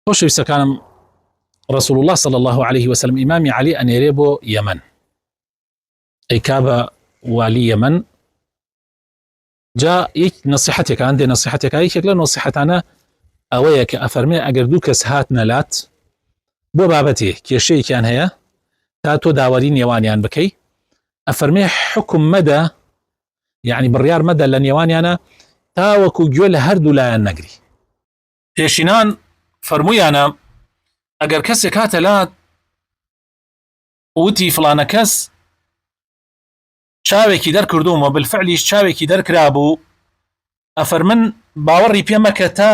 خۆشەویستەکانم رسول الله صلى الله عليه وسلم إمامي علي ئەنێرێ بۆ یەمەن. ئەی کابە والی یەمەن جا یەک نەسیحەتێکە هەندێک نەسیحەتێکە یەکێک لە نەسیحەتانە ئەوەیە کە ئەفەرمێ ئەگەر دوو کەس هات نەلات بۆ بابەتێ کێشەیەکیان هەیە تا تۆ داوەری نێوانیان بکەی ئەفەرمێ حکم مەدە یعنی بڕیار مەدە لە نێوانیانە تا وەکو گوێ لە هەردوو لایەن نەگری. پێشینان فەرموویانە ئەگەر کەسێک هاتە لات وتی فڵانە کەس چاوێکی دەرکردوومە بالفعلیش چاوێکی دەرکرا بوو ئەفەرمن باوەڕی پێ مەکە تا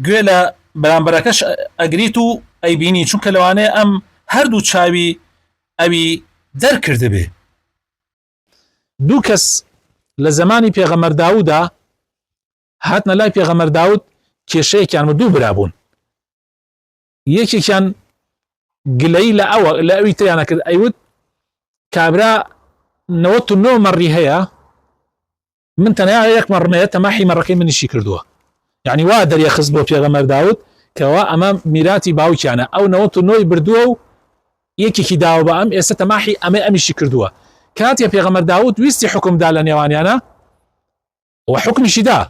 گوێ لە بەرامبەرەکەش ئەگریت و ئەیبینی چونکە لەوانەیە ئەم هەردوو چاوی ئەوی دەرکردبێ. دوو کەس لە زمانی پێغەمبەر داوودا هاتنە لای پێغەمبەر داوود کێشەیەکیان دوو برابوون، یەکێکیان گلەی لە ئەوی تریانە کرد ئەیوت کابرا 99 مەڕی هەیە من تەنیا یەک مەڕمەیە تەماحی مەڕەکەی منیشی کردووە. یعنی وا دەریەخست بۆ پێغەمبەر داوود کەوا ئەمە میراتی باوکیانە ئەو 99 بردووە و یەکێکی داوە بە ئەم ئێستا تەماحی ئەمیشی کردووە. کاتێ پێغەمبەر داوود ویستی حکمدا لە نێوانیانە و حکمیشی دا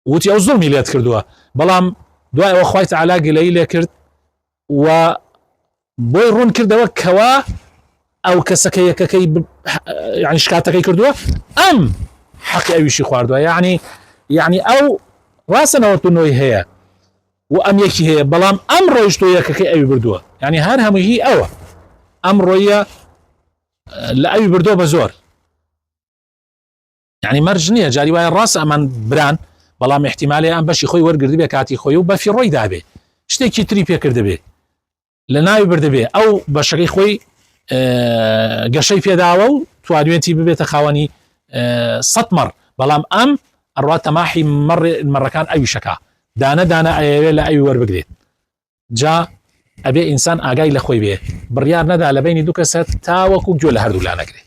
وتی ئەو زوڵمی لێت کردووە، بەڵام دوای ئەوە خوای تەعالا گلەی لێ کرد و بۆی ڕوون کردەوە کەوا ئەو کەسەکە یەکەکەی یعنی شکاتەکەی کردووە ئەم حەقی ئەویشی خواردووە. یعنی ئەو ڕاستە 99 هەیە و ئەم یەکی هەیە بەڵام ئەم ڕۆیشتۆ یەکەکەی ئەوی بردووە، یعنی هەر هەمووی هی ئەوە ئەم ڕۆیە لە ئەوی بردووە بە زۆر. یعنی مەرج نییە جاری وایە ڕاست ئەمان بران بەڵام احتیمالێ ئەم بەشی خۆی وەرگردی بێ کاتی خۆی و بەفی ڕۆی دابێ شتێکی تری پێکردبێ لە ناوی بردەبێ ئەو بەشەکەی خۆی گەشەی پێداوە و توانوێتی ببێتە خاوەنی 100 مەڕ، بەڵام ئەم ئەڕوا تەماحی مەڕەکان ئەوی شەکا دانە دانە ئەیەوێ لە ئەوی وەربگرێت. جا ئەبێ ئینسان ئاگای لە خۆی بێ بڕیار نەدا لە بینی دوو کەسە تاوەکو گوێ لە هەردوو لا نەگرێت.